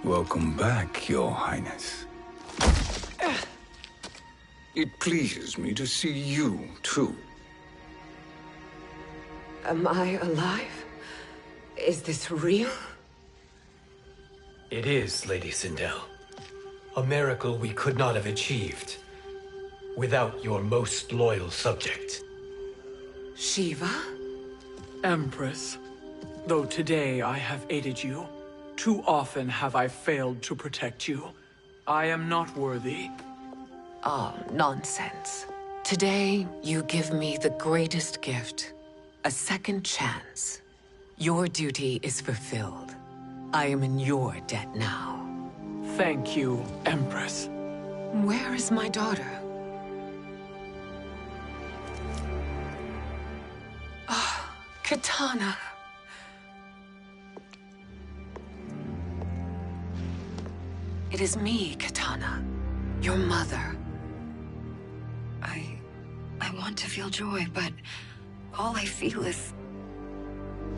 Welcome back, Your Highness. It pleases me to see you, too. Am I alive? Is this real? It is, Lady Sindel. A miracle we could not have achieved without your most loyal subject. Shiva? Empress, though today I have aided you, too often have I failed to protect you. I am not worthy. Oh, nonsense. Today, you give me the greatest gift. A second chance. Your duty is fulfilled. I am in your debt now. Thank you, Empress. Where is my daughter? Ah, Katana. It is me, Katana. Your mother. I want to feel joy, but all I feel is...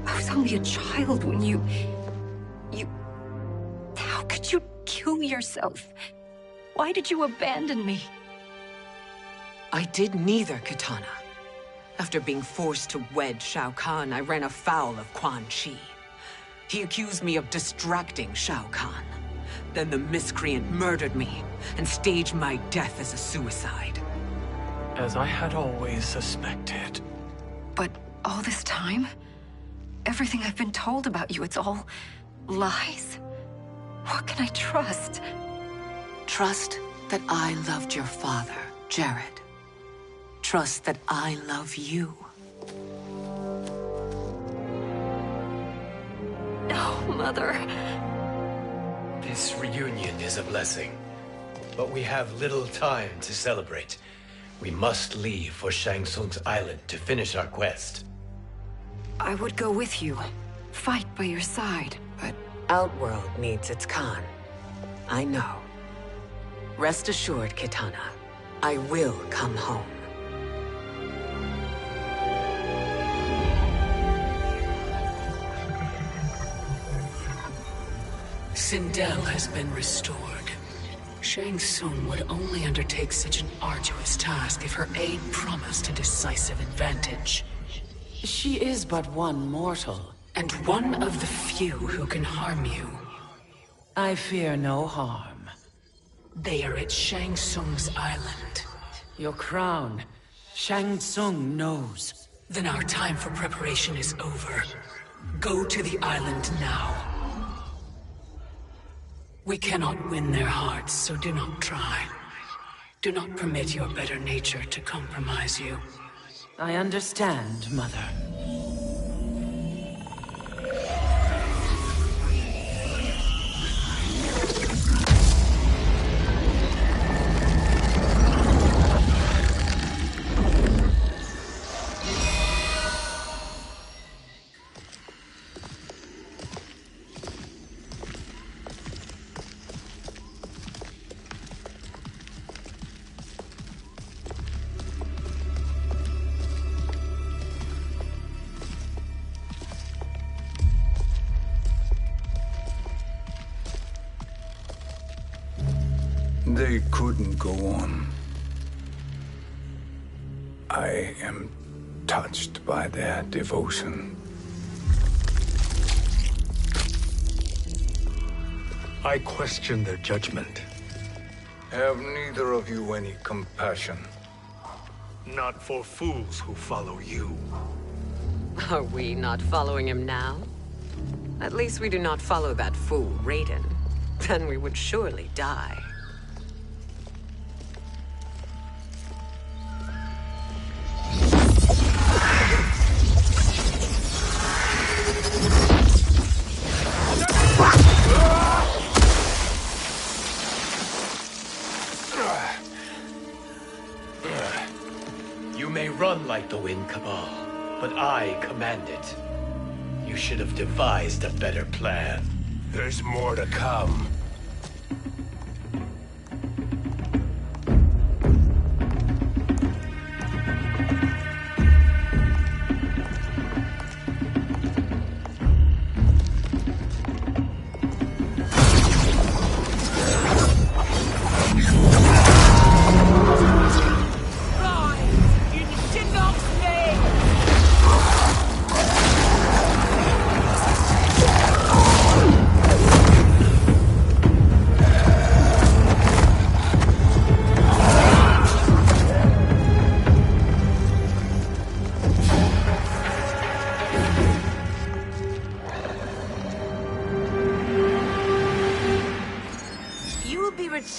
I was only a child when you... How could you kill yourself? Why did you abandon me? I did neither, Katana. After being forced to wed Shao Kahn, I ran afoul of Quan Chi. He accused me of distracting Shao Kahn. Then the miscreant murdered me and staged my death as a suicide. As I had always suspected. But all this time? Everything I've been told about you, it's all lies? What can I trust? Trust that I loved your father, Jared. Trust that I love you. No, Mother. This reunion is a blessing, but we have little time to celebrate. We must leave for Shang Tsung's island to finish our quest. I would go with you, fight by your side, but... Outworld needs its Khan. I know. Rest assured, Kitana. I will come home. Sindel has been restored. Shang Tsung would only undertake such an arduous task if her aid promised a decisive advantage. She is but one mortal. And one of the few who can harm you. I fear no harm. They are at Shang Tsung's island. Your crown. Shang Tsung knows. Then our time for preparation is over. Go to the island now. We cannot win their hearts, so do not try. Do not permit your better nature to compromise you. I understand, Mother. They couldn't go on. I am touched by their devotion. I question their judgment. Have neither of you any compassion? Not for fools who follow you. Are we not following him now? At least we do not follow that fool, Raiden. Then we would surely die. You may run like the wind, Cabal, but I command it. You should have devised a better plan. There's more to come.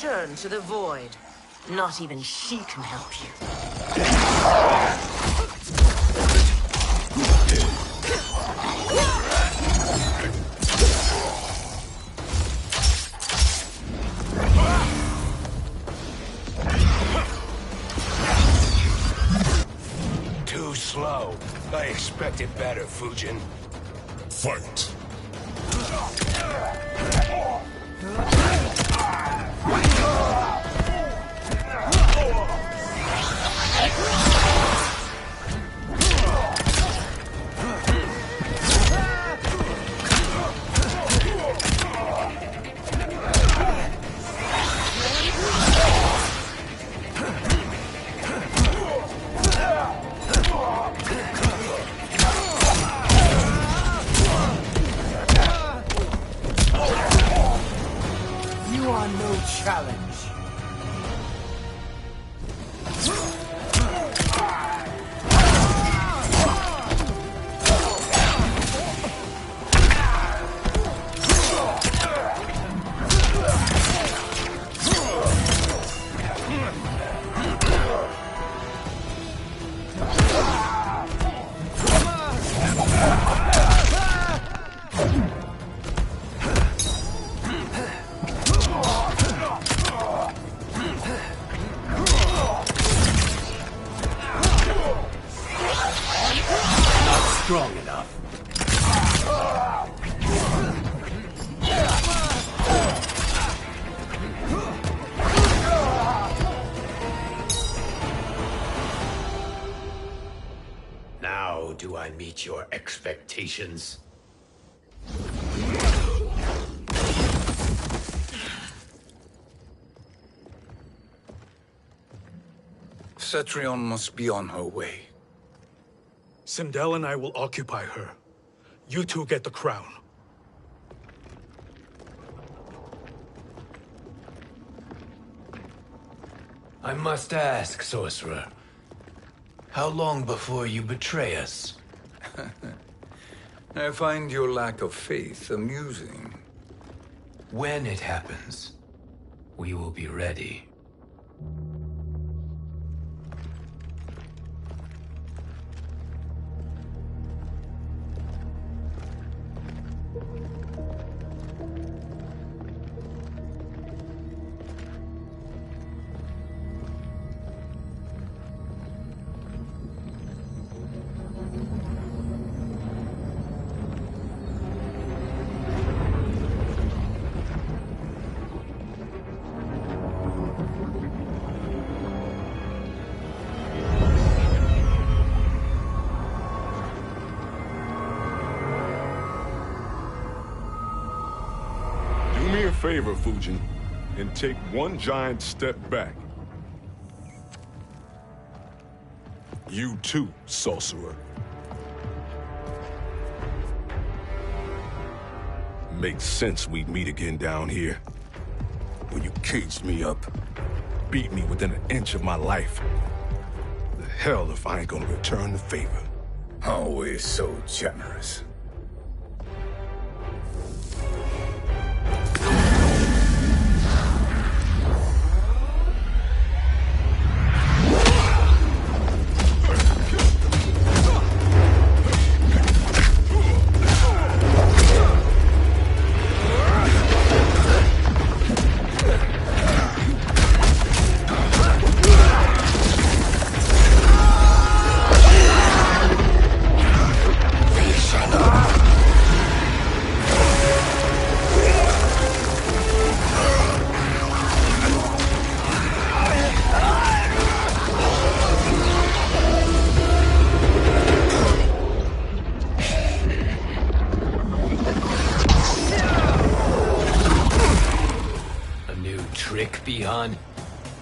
return to the void. Not even she can help you. Too slow. I expected better, Fujin. Fight. You are no challenge. Strong enough. Now do I meet your expectations? Cetrion must be on her way. Sindel and I will occupy her. You two get the crown. I must ask, sorcerer. How long before you betray us? I find your lack of faith amusing. When it happens, we will be ready. Do me a favor, Fujin, and take one giant step back. You too, sorcerer. Makes sense we'd meet again down here. When you caged me up, beat me within an inch of my life. The hell if I ain't gonna return the favor. Always so generous.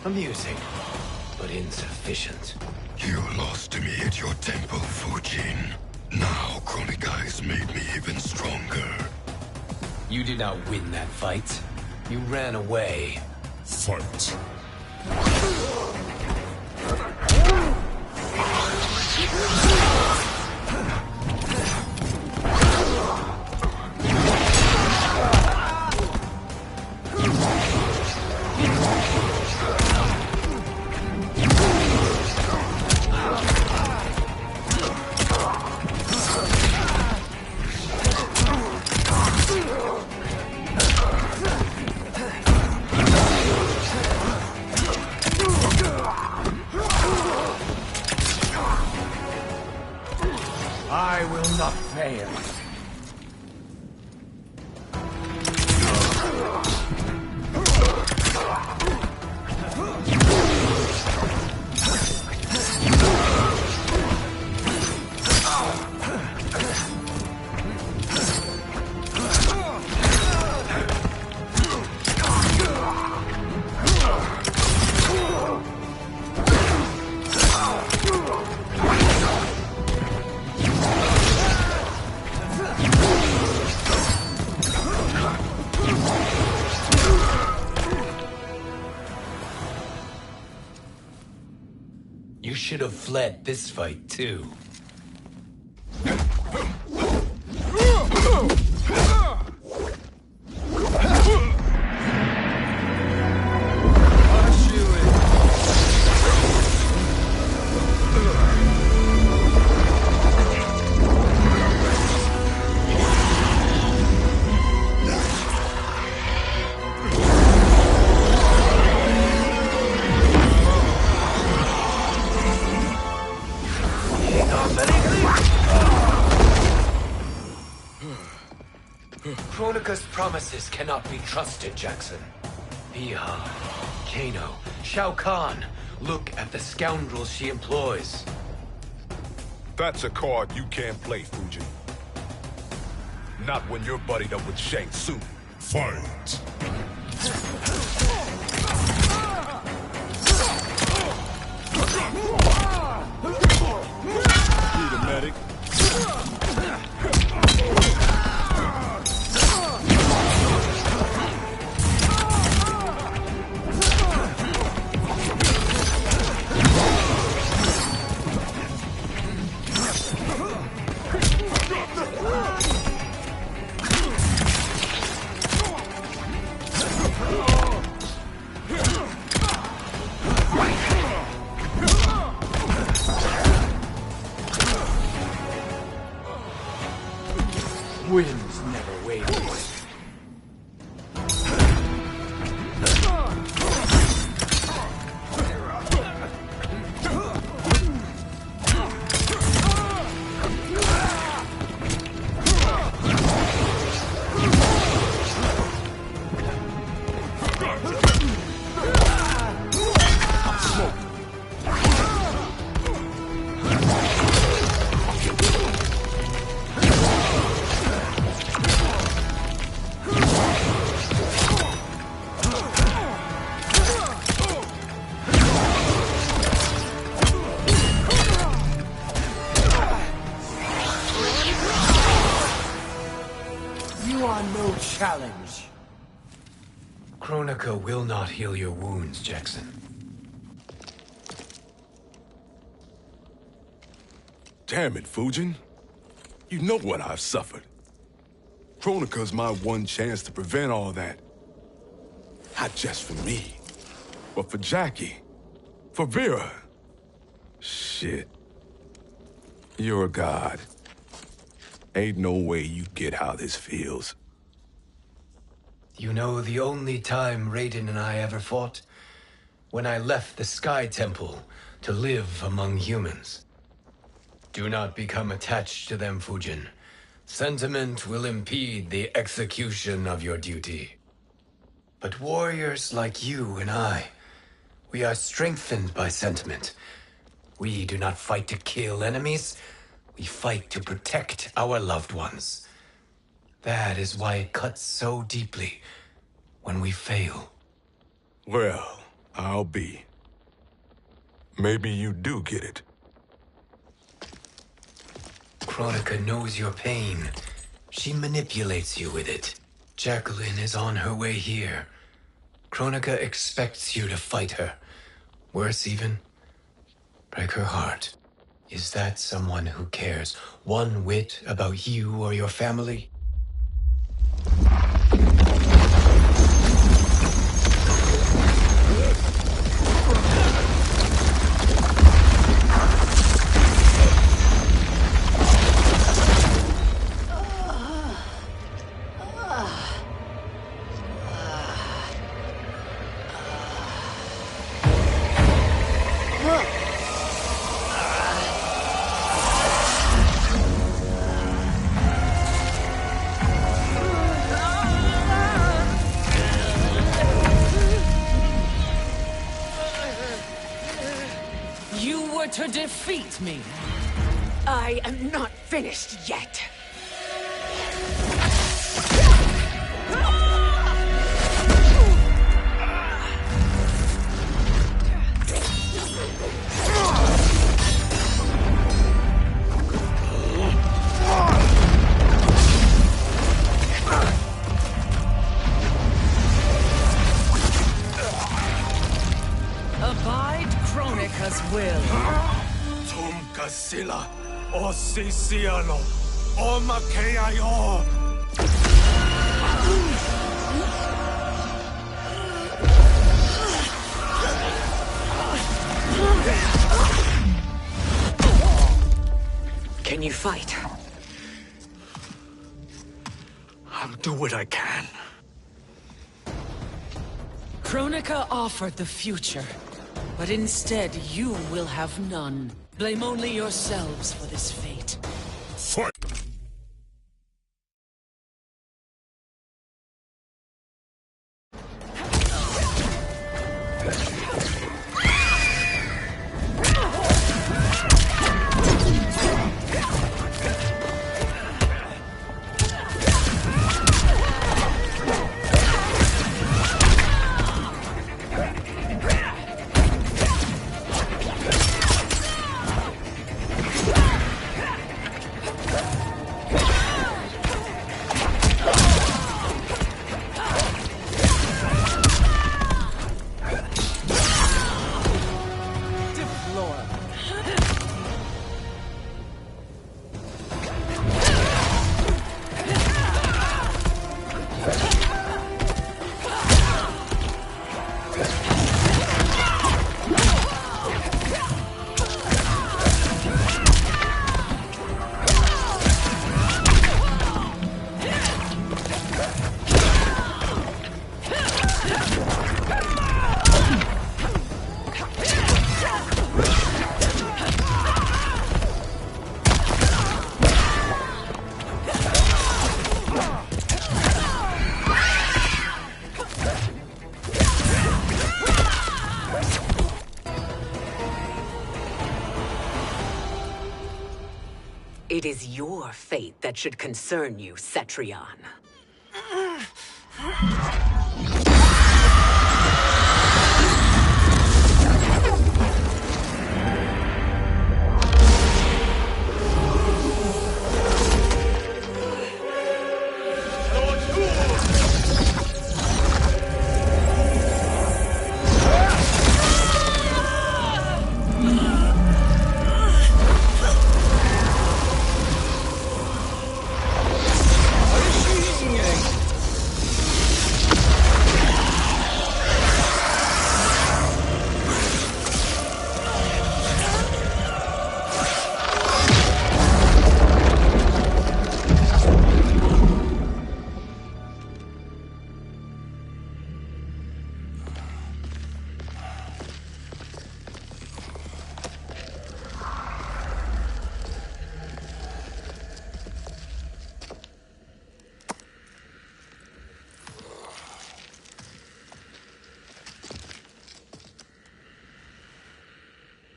Amusing, but insufficient. You lost to me at your temple, Fujin. Now Chronic made me even stronger. You did not win that fight. You ran away. Fight. should have fled this fight, too. Kronika's promises cannot be trusted, Jackson. Piha, Kano, Shao Kahn. Look at the scoundrels she employs. That's a card you can't play, Fujin. Not when you're buddied up with Shang Tsung. Fight! Need a medic? Winds never waves. You are no challenge. Kronika will not heal your wounds, Jackson. Damn it, Fujin. You know what I've suffered. Kronika's my one chance to prevent all that. Not just for me, but for Jackie, for Vera. Shit. You're a god. Ain't no way you get how this feels. You know the only time Raiden and I ever fought? When I left the Sky Temple to live among humans. Do not become attached to them, Fujin. Sentiment will impede the execution of your duty. But warriors like you and I, we are strengthened by sentiment. We do not fight to kill enemies. We fight to protect our loved ones. That is why it cuts so deeply when we fail. Well, I'll be. Maybe you do get it. Kronika knows your pain. She manipulates you with it. Jacqueline is on her way here. Kronika expects you to fight her. Worse even, break her heart. Is that someone who cares one whit about you or your family? To defeat me. I am not finished yet. Abide Kronika's will. Kasila, o Sisialo, o Makeayo. Can you fight? I'll do what I can. Kronika offered the future, but instead you will have none. Blame only yourselves for this fate. Fight! It is your fate that should concern you, Cetrion.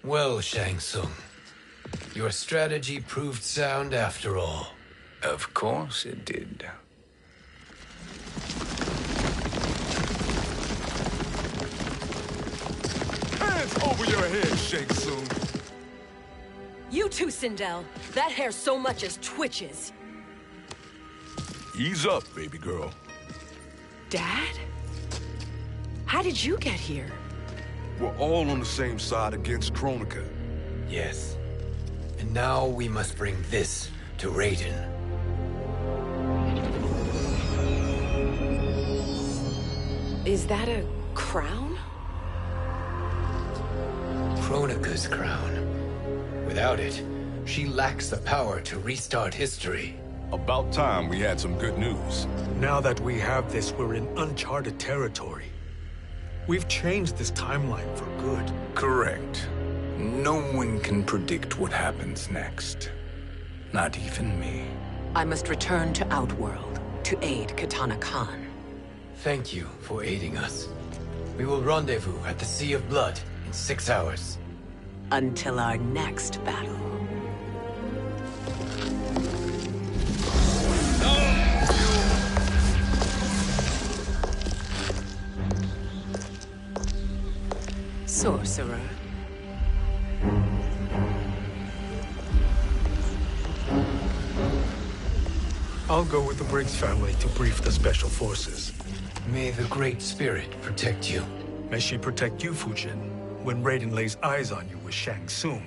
Well, Shang Tsung, your strategy proved sound after all. Of course it did. Hands over your head, Shang Tsung. You too, Sindel. That hair so much as twitches. Ease up, baby girl. Dad? How did you get here? We're all on the same side against Kronika. Yes. And now we must bring this to Raiden. Is that a crown? Kronika's crown. Without it, she lacks the power to restart history. About time we had some good news. Now that we have this, we're in uncharted territory. We've changed this timeline for good. Correct. No one can predict what happens next. Not even me. I must return to Outworld to aid Kitana Khan. Thank you for aiding us. We will rendezvous at the Sea of Blood in 6 hours. Until our next battle. Sorcerer. I'll go with the Briggs family to brief the Special Forces. May the Great Spirit protect you. May she protect you, Fujin, when Raiden lays eyes on you with Shang Tsung.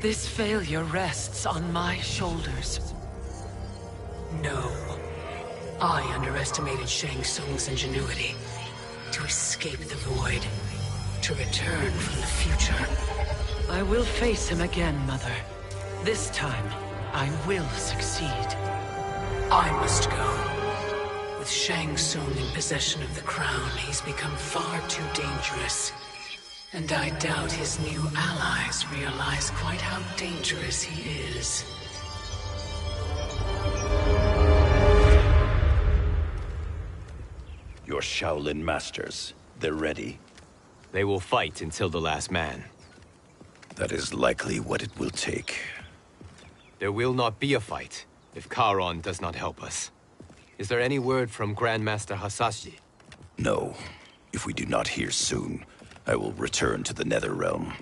This failure rests on my shoulders. No. I underestimated Shang Tsung's ingenuity. To escape the void. To return from the future. I will face him again, Mother. This time, I will succeed. I must go. With Shang Tsung in possession of the crown, he's become far too dangerous. And I doubt his new allies realize quite how dangerous he is. Your Shaolin masters, they're ready. They will fight until the last man. That is likely what it will take. There will not be a fight if Charon does not help us. Is there any word from Grandmaster Hasashi? No. If we do not hear soon, I will return to the Netherrealm.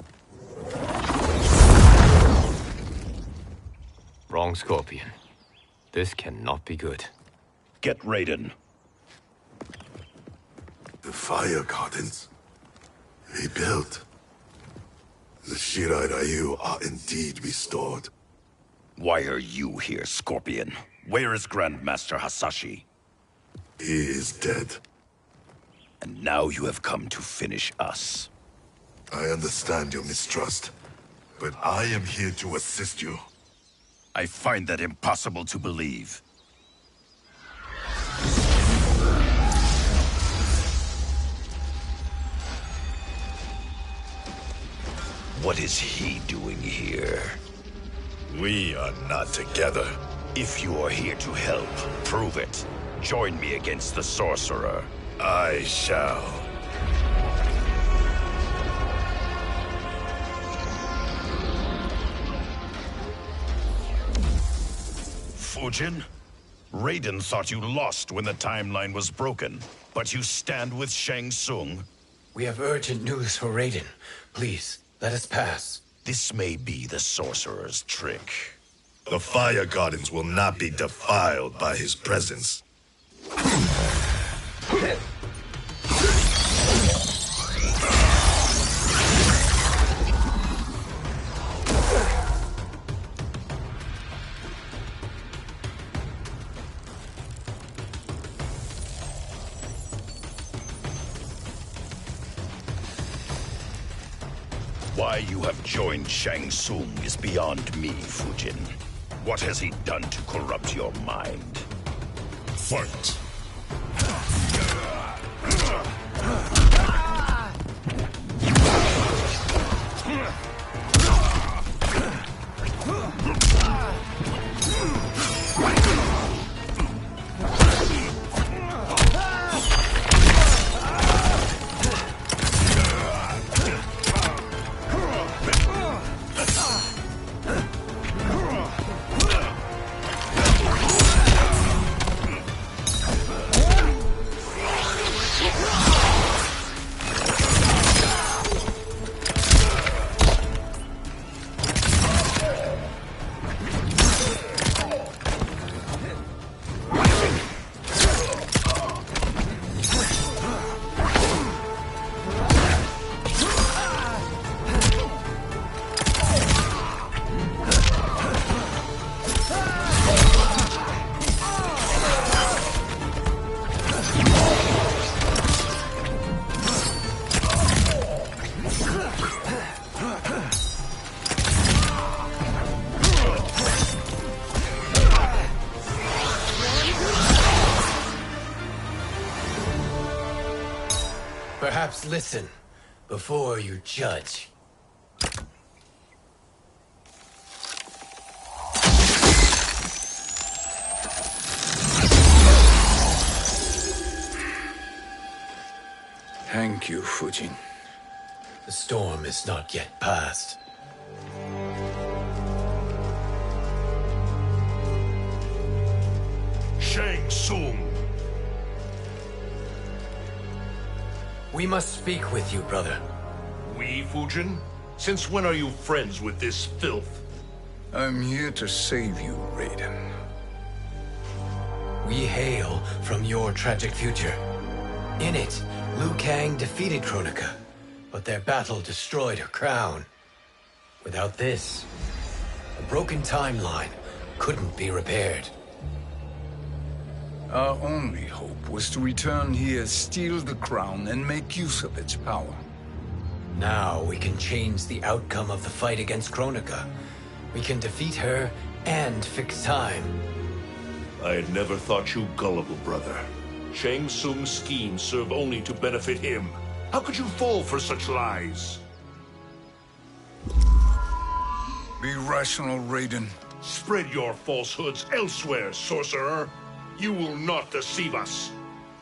Wrong, Scorpion. This cannot be good. Get Raiden. The Fire Gardens. Rebuilt. The Shirai Ryu are indeed restored. Why are you here, Scorpion? Where is Grandmaster Hasashi? He is dead. And now you have come to finish us. I understand your mistrust, but I am here to assist you. I find that impossible to believe. What is he doing here? We are not together. If you are here to help, prove it. Join me against the sorcerer. I shall. Fujin? Raiden thought you lost when the timeline was broken, but you stand with Shang Tsung. We have urgent news for Raiden. Please, let us pass. This may be the sorcerer's trick. The Fire Gardens will not be defiled by his presence. Why you have joined Shang Tsung is beyond me, Fujin. What has he done to corrupt your mind? Fight! Perhaps listen before you judge. Thank you, Fujin. The storm is not yet past. Shang Tsung! We must speak with you, brother. We, Fujin? Since when are you friends with this filth? I'm here to save you, Raiden. We hail from your tragic future. In it, Liu Kang defeated Kronika, but their battle destroyed her crown. Without this, a broken timeline couldn't be repaired. Our only hope was to return here, steal the crown, and make use of its power. Now we can change the outcome of the fight against Kronika. We can defeat her and fix time. I had never thought you gullible, brother. Shang Tsung's schemes serve only to benefit him. How could you fall for such lies? Be rational, Raiden. Spread your falsehoods elsewhere, sorcerer. You will not deceive us.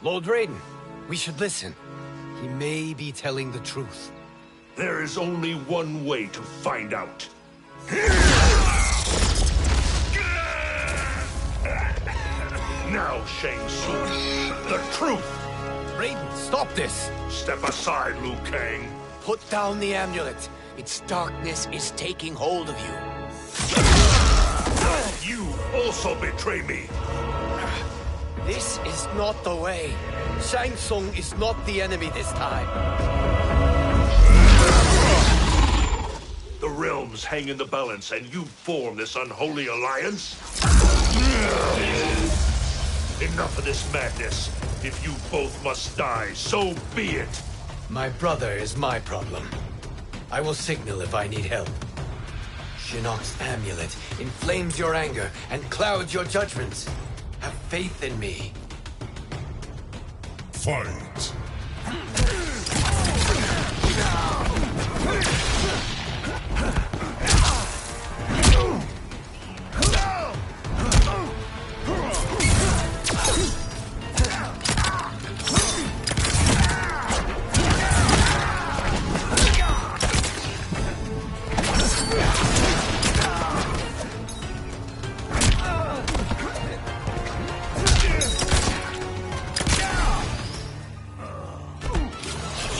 Lord Raiden, we should listen. He may be telling the truth. There is only one way to find out. Now, Shang Tsung, the truth! Raiden, stop this! Step aside, Liu Kang. Put down the amulet. Its darkness is taking hold of you. You also betray me. This is not the way. Shang Tsung is not the enemy this time. The realms hang in the balance, and you form this unholy alliance? Enough of this madness. If you both must die, so be it. My brother is my problem. I will signal if I need help. Shinnok's amulet inflames your anger and clouds your judgments. Have faith in me. Fight!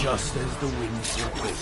Just as the winds were clearing.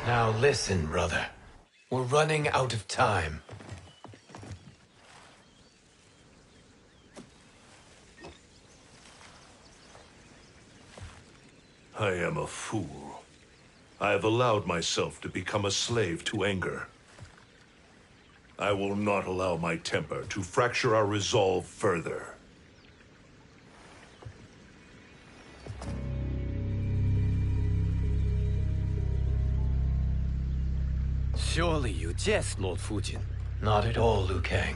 Now listen, brother. We're running out of time. I am a fool. I have allowed myself to become a slave to anger. I will not allow my temper to fracture our resolve further. Surely you jest, Lord Fujin. Not at all, Liu Kang.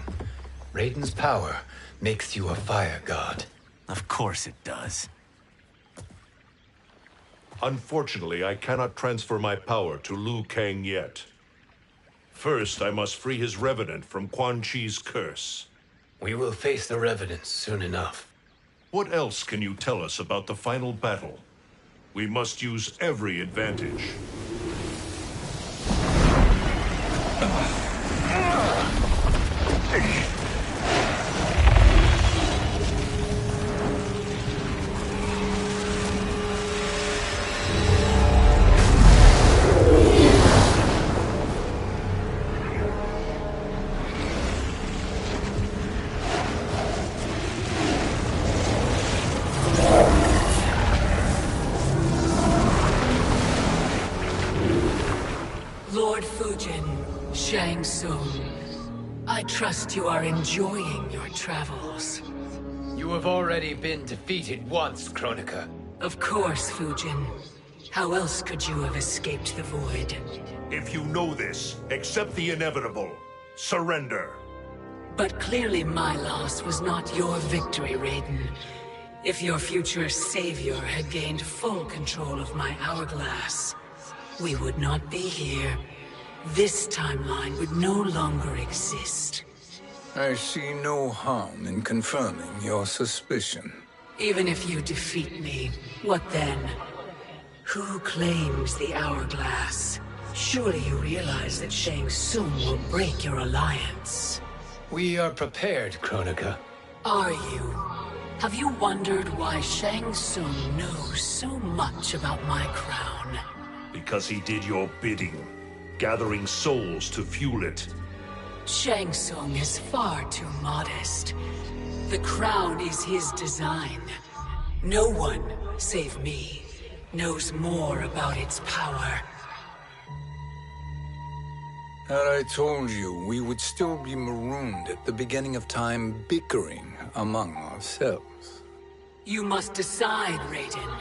Raiden's power makes you a fire god. Of course it does. Unfortunately, I cannot transfer my power to Liu Kang yet. First, I must free his revenant from Quan Chi's curse. We will face the revenants soon enough. What else can you tell us about the final battle? We must use every advantage. Lord Fujin, Shang Tsung, I trust you are enjoying your travels. You have already been defeated once, Kronika. Of course, Fujin. How else could you have escaped the void? If you know this, accept the inevitable. Surrender. But clearly my loss was not your victory, Raiden. If your future savior had gained full control of my hourglass, we would not be here, this timeline would no longer exist. I see no harm in confirming your suspicion. Even if you defeat me, what then? Who claims the hourglass? Surely you realize that Shang Tsung will break your alliance. We are prepared, Kronika. Are you? Have you wondered why Shang Tsung knows so much about my crown? Because he did your bidding, gathering souls to fuel it. Shang Tsung is far too modest. The crown is his design. No one, save me, knows more about its power. Had I told you, we would still be marooned at the beginning of time, bickering among ourselves. You must decide, Raiden.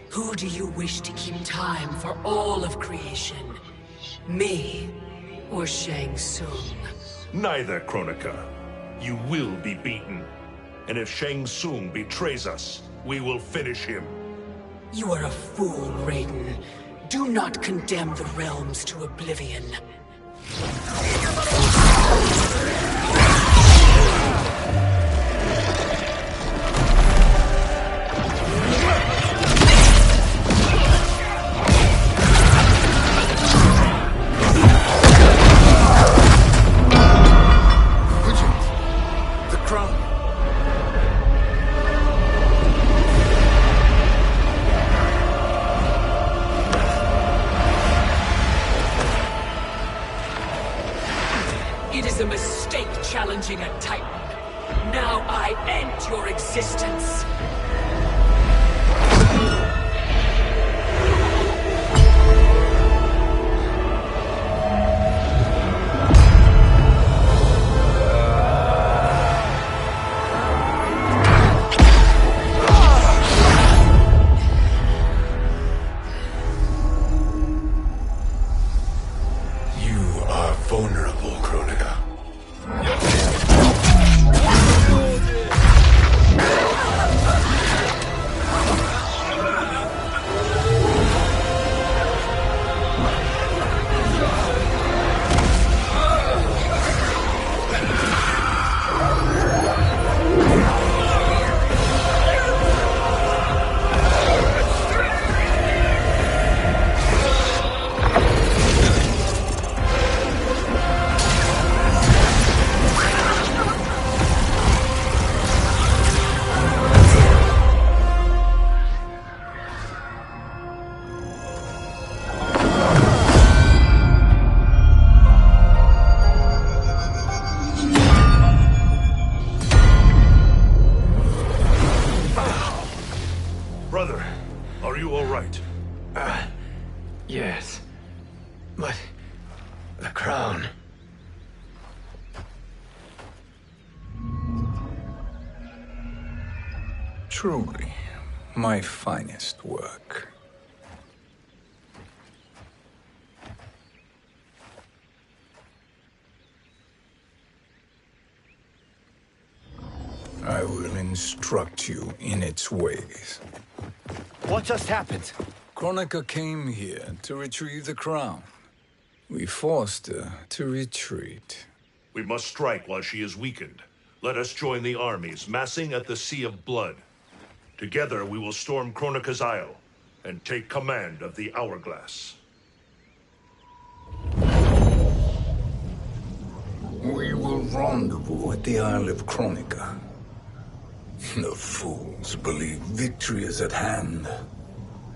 Who do you wish to keep time for all of creation? Me or Shang Tsung? Neither, Kronika. You will be beaten. And if Shang Tsung betrays us, we will finish him. You are a fool, Raiden. Do not condemn the realms to oblivion. It is a mistake challenging a Titan. Now I end your existence. You are vulnerable, Kronika. Brother, are you all right? Yes. But the crown. Truly, my finest work. I will instruct you in its ways. What just happened? Kronika came here to retrieve the crown. We forced her to retreat. We must strike while she is weakened. Let us join the armies, massing at the Sea of Blood. Together we will storm Kronika's Isle and take command of the Hourglass. We will rendezvous at the Isle of Kronika. The fools believe victory is at hand.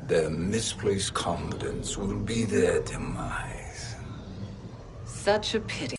Their misplaced confidence will be their demise. Such a pity.